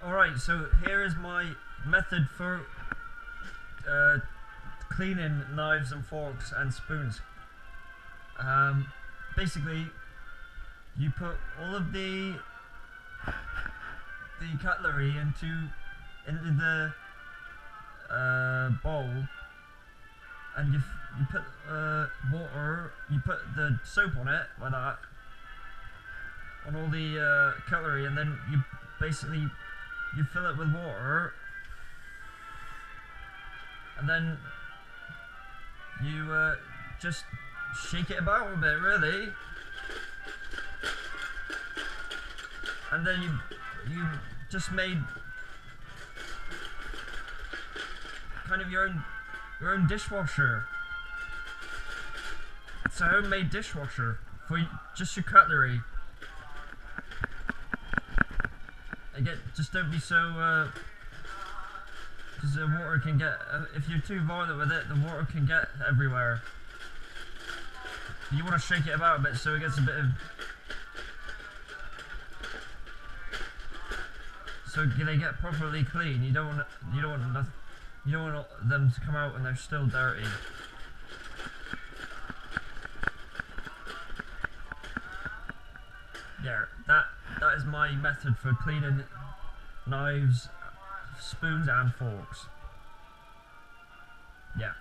Alright, so here is my method for cleaning knives and forks and spoons. Basically, you put all of the cutlery into the bowl, and you put water. You put the soap on it like that, on all the cutlery, and then you basically fill it with water, and then you just shake it about a bit, really, and then you just made kind of your own dishwasher. It's a homemade dishwasher for just your cutlery. Again, just don't be so, because the water can get, if you're too violent with it, the water can get everywhere. You want to shake it about a bit so it gets a bit of, so they get properly clean. You don't want them to come out and they're still dirty. Yeah, that is my method for cleaning knives, spoons and forks. Yeah.